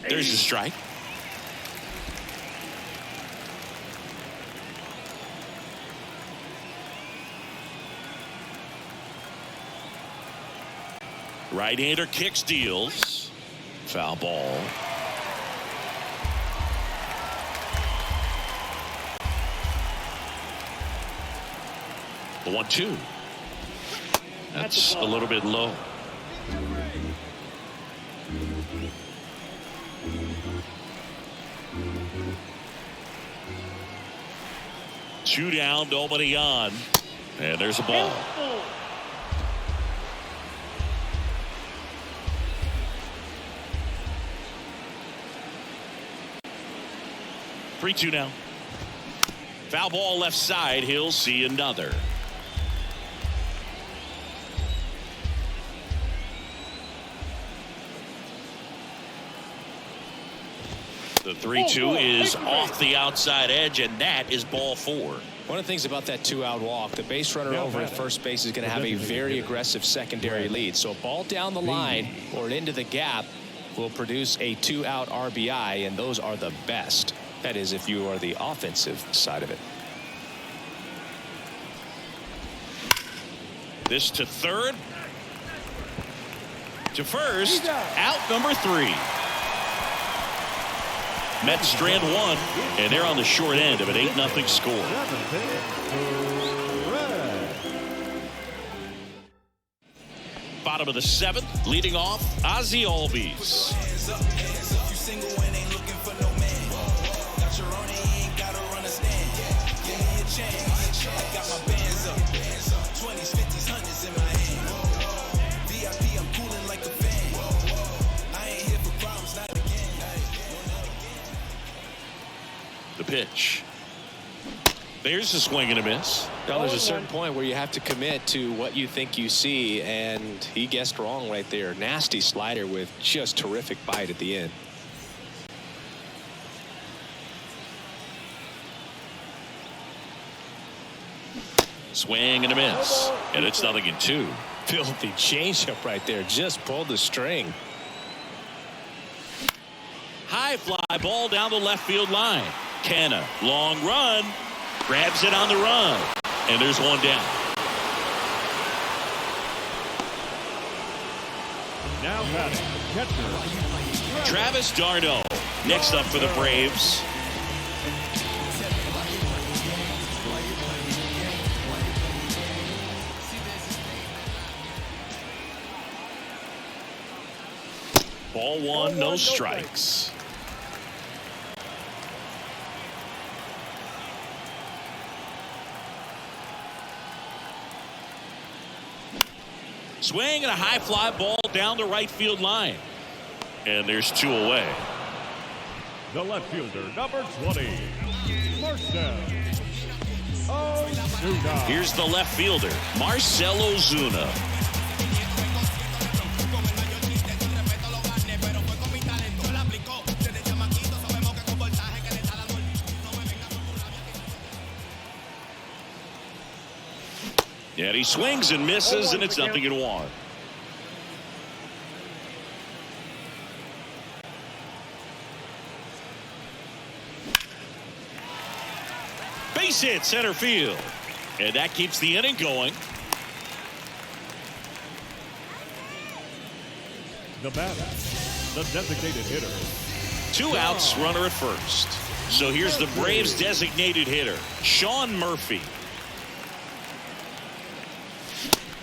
There's the strike. Right-hander kicks, deals. Foul ball. The 1-2. That's a little bit low. Two down, nobody on. And there's a ball. 3-2 now. Foul ball left side. He'll see another. The 3-2 is off the outside edge, and that is ball 4. One of the things about that 2-out walk, the base runner over at first base is going to have a very aggressive secondary lead. So a ball down the line or into the gap will produce a 2-out RBI, and those are the best. That is, if you are the offensive side of it. This to third. To first. Out number 3. Mets strand 1, and they're on the short end of an 8-0 score. Bottom of the 7th, leading off, Ozzie Albies. The pitch. There's a swing and a miss. Now, there's a certain point where you have to commit to what you think you see, and he guessed wrong right there. Nasty slider with just terrific bite at the end. Swing and a miss, and it's 0-2. Filthy changeup right there. Just pulled the string. High fly ball down the left field line. Canna, long run, grabs it on the run, and there's one down. Now batting, catcher Travis d'Arnaud next up for the Braves. Ball 1, no strikes. Swing and a high fly ball down the right field line. And there's 2 away. The left fielder, number 20, Marcell Ozuna. Here's the left fielder, Marcell Ozuna. And he swings and misses, and it's 0-1. Base hit center field, and that keeps the inning going. The batter, the designated hitter. 2 outs, runner at first. So here's the Braves designated hitter, Sean Murphy.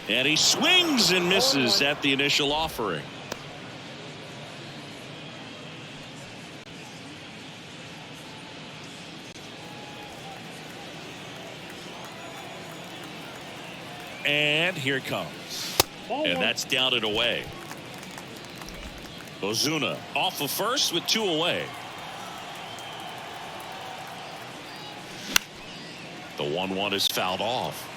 And he swings and misses at the initial offering. And here it comes. And that's down and away. Ozuna off of first with 2 away. The 1-1 is fouled off.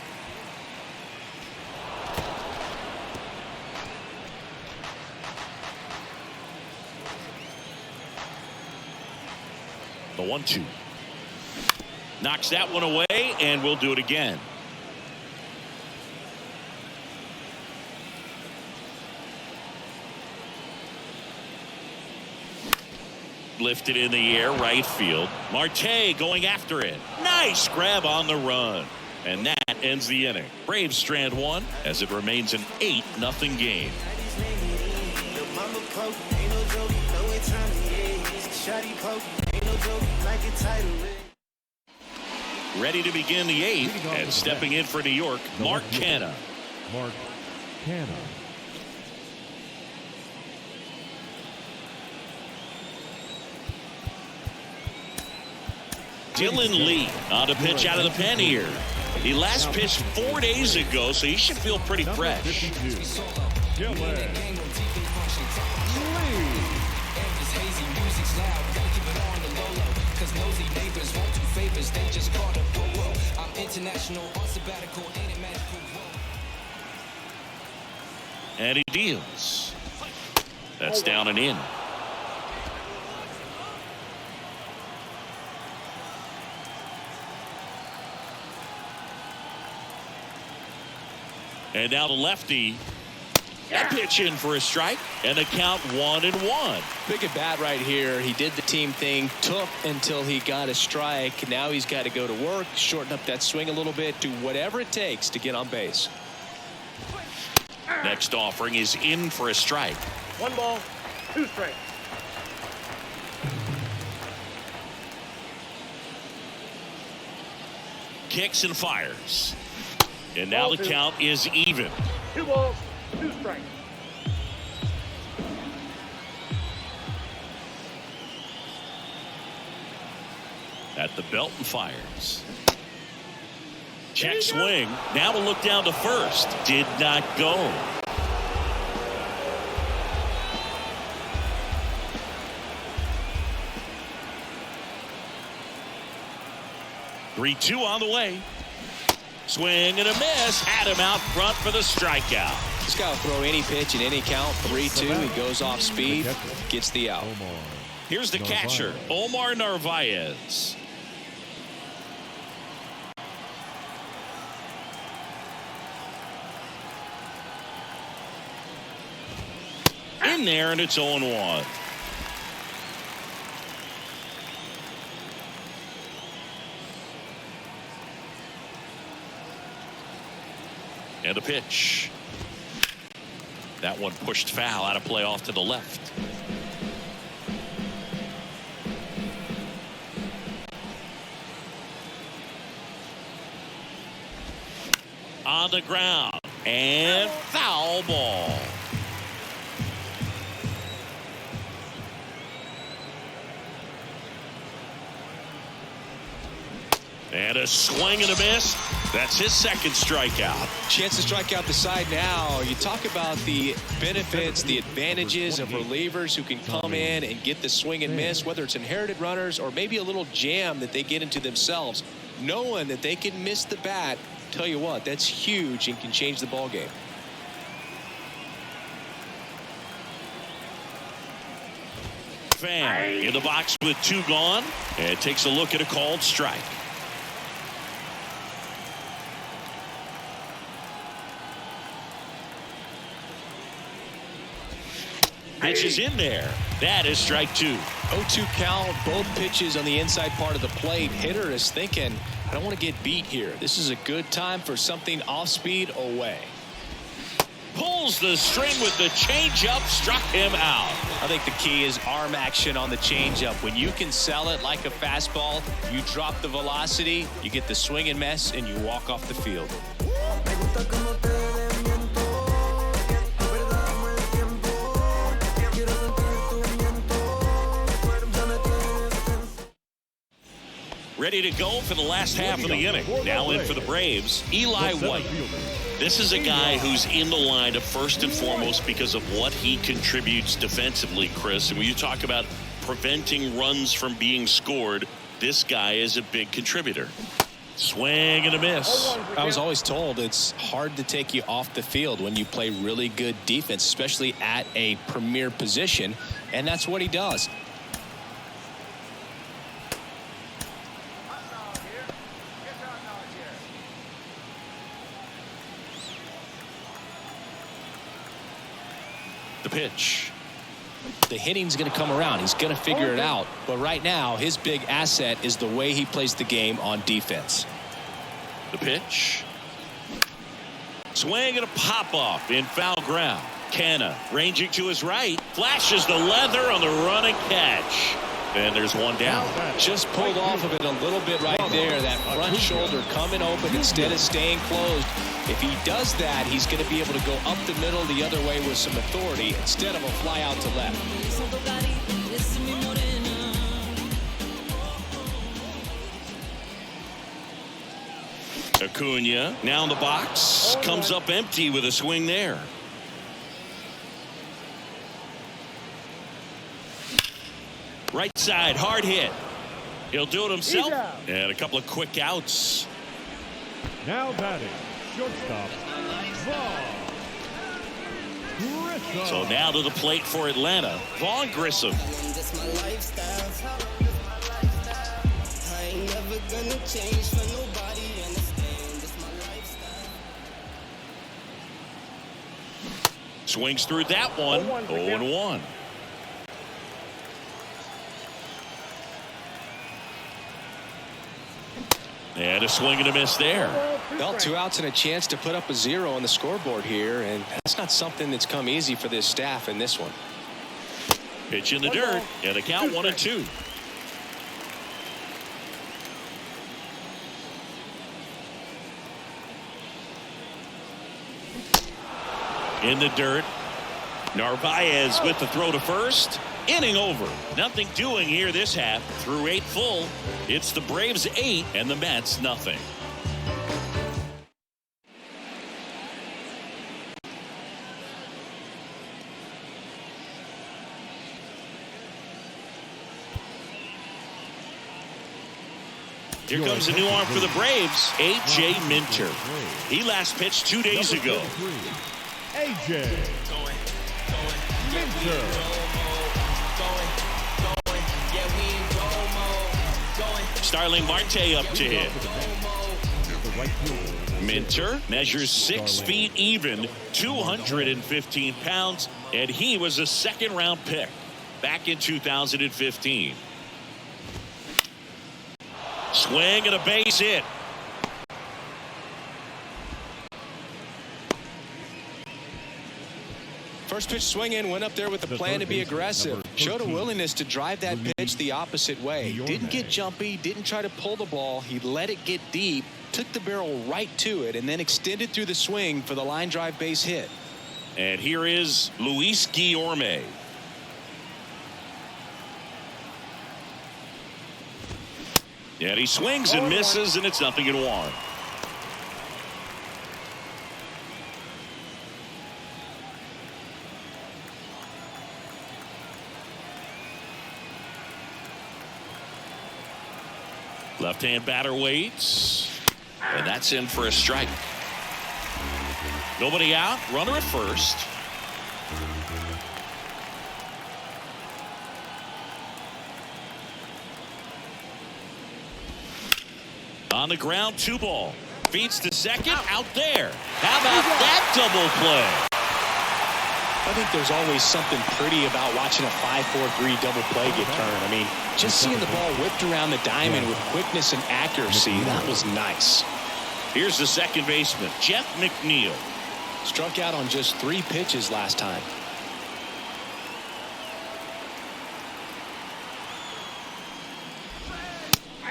The 1-2 knocks that one away, and we'll do it again. Lifted in the air, right field. Marte going after it. Nice grab on the run. And that ends the inning. Braves strand one as it remains an 8-0 game. Ready to begin the 8th, and stepping in for New York, Mark Canha. Mark Canha. Dylan Lee on a pitch out of the pen here. He last pitched 4 days ago, so he should feel pretty fresh. And he deals. That's down and in. And now the lefty. That pitch in for a strike, and the count 1-1. Big at bat right here. He did the team thing, took until he got a strike. Now he's got to go to work, shorten up that swing a little bit, do whatever it takes to get on base. Next offering is in for a strike. 1 ball, 2 strikes. Kicks and fires. And now the count is even. 2 balls, 2 strikes. At the belt and fires. Check swing. Now a look down to first. Did not go. Three-two on the way. Swing and a miss. Had him out front for the strikeout. This guy will throw any pitch in any count. 3-2. He goes off speed, gets the out. Here's the catcher, Omar Narvaez. In there, and it's 0-1. And a pitch. That one pushed foul, out of play off to the left. On the ground, and foul ball. And a swing and a miss. That's his second strikeout. Chance to strike out the side now. You talk about the benefits, the advantages of relievers who can come in and get the swing and miss, whether it's inherited runners or maybe a little jam that they get into themselves. Knowing that they can miss the bat, tell you what, that's huge and can change the ball game. Fan in the box with 2 gone, and takes a look at a called strike. Pitch is in there. That is strike 2. 0-2 count, both pitches on the inside part of the plate. Hitter is thinking, I don't want to get beat here. This is a good time for something off speed away. Pulls the string with the changeup, struck him out. I think the key is arm action on the changeup. When you can sell it like a fastball, you drop the velocity, you get the swing and miss, and you walk off the field. Ready to go for the last half of the inning. Now in for the Braves, Eli White. This is a guy who's in the lineup first and foremost because of what he contributes defensively, Chris. And when you talk about preventing runs from being scored, this guy is a big contributor. Swing and a miss. I was always told it's hard to take you off the field when you play really good defense, especially at a premier position, and that's what he does. The pitch. The hitting's going to come around. He's going to figure it out. But right now, his big asset is the way he plays the game on defense. The pitch. Swing and a pop-off in foul ground. Canna ranging to his right. Flashes the leather on the run and catch. And there's one down. Just pulled off of it a little bit right there. That front shoulder coming open instead of staying closed. If he does that, he's going to be able to go up the middle the other way with some authority instead of a fly out to left. Acuna now in the box. Comes up empty with a swing there. Right side, hard hit. He'll do it himself. And a couple of quick outs. Now batting, shortstop, Grissom. So now to the plate for Atlanta, Vaughn Grissom. Swings through that one. 0-1. And a swing and a miss there. Well, 2 outs and a chance to put up a 0 on the scoreboard here, and that's not something that's come easy for this staff in this one. Pitch in the dirt, and a count 1-2. In the dirt, Narvaez with the throw to first. Inning over. Nothing doing here this half. Through 8 full. It's the Braves 8 and the Mets nothing. Here comes a new arm for the Braves, A.J. Minter. He last pitched 2 days ago. A.J. Minter. Starling Marte up to hit. Minter measures 6 feet even, 215 pounds, and he was a second-round pick back in 2015. Swing and a base hit. First pitch swing in, went up there with the plan to be aggressive. Showed a willingness to drive that pitch the opposite way. Didn't get jumpy, didn't try to pull the ball. He let it get deep, took the barrel right to it, and then extended through the swing for the line drive base hit. And here is Luis Guillorme. And he swings and misses, and it's 0-1. Left-hand batter waits. And that's in for a strike. Nobody out. Runner at first. On the ground, 2 ball. Feeds to second. Out there. How about that double play? I think there's always something pretty about watching a 5-4-3 double play get turned. I mean, just seeing the ball whipped around the diamond with quickness and accuracy, that was nice. Here's the second baseman, Jeff McNeil. Struck out on just 3 pitches last time.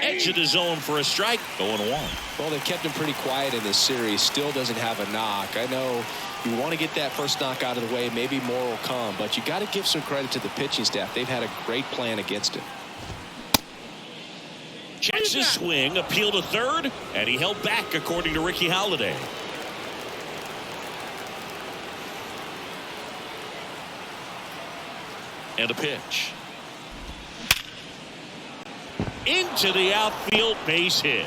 Edge of the zone for a strike. 0-1. Well, they kept him pretty quiet in this series. Still doesn't have a knock. I know you want to get that first knock out of the way. Maybe more will come, but you got to give some credit to the pitching staff. They've had a great plan against him. Checks his swing, appeal to third, and he held back according to Ricky Holiday. And a pitch. Into the outfield, base hit.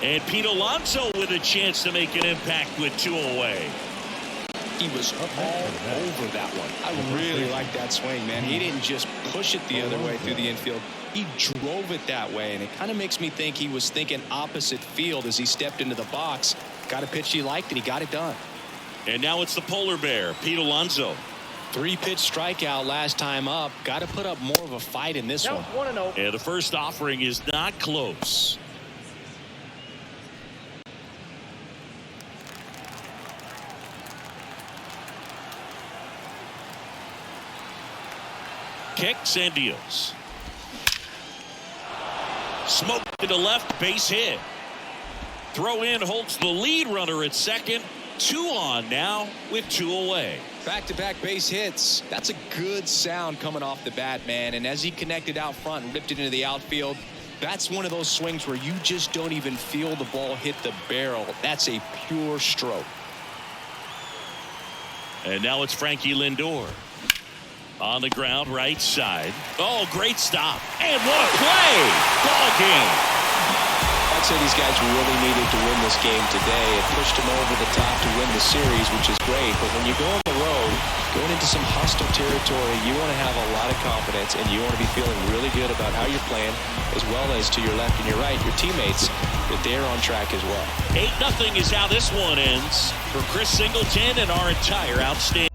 And Pete Alonso with a chance to make an impact with 2 away. He was all over that one. I really like that swing, man. He didn't just push it the other way through the infield. He drove it that way, and it kind of makes me think he was thinking opposite field as he stepped into the box. Got a pitch he liked, and he got it done. And now it's the polar bear, Pete Alonso. 3-pitch strikeout last time up. Got to put up more of a fight in this one. Count 1-0. And the first offering is not close. Kicks and deals. Smoke to the left, base hit. Throw in holds the lead runner at second. 2 on now with 2 away. Back-to-back base hits. That's a good sound coming off the bat, man. And as he connected out front and ripped it into the outfield, that's one of those swings where you just don't even feel the ball hit the barrel. That's a pure stroke. And now it's Frankie Lindor. On the ground, right side. Oh, great stop. And what a play! Ball game. I'd say these guys really needed to win this game today. It pushed them over the top to win the series, which is great. But when you go on the road, going into some hostile territory, you want to have a lot of confidence, and you want to be feeling really good about how you're playing, as well as to your left and your right, your teammates, that they're on track as well. 8-0 is how this one ends. For Chris Singleton and our entire outstanding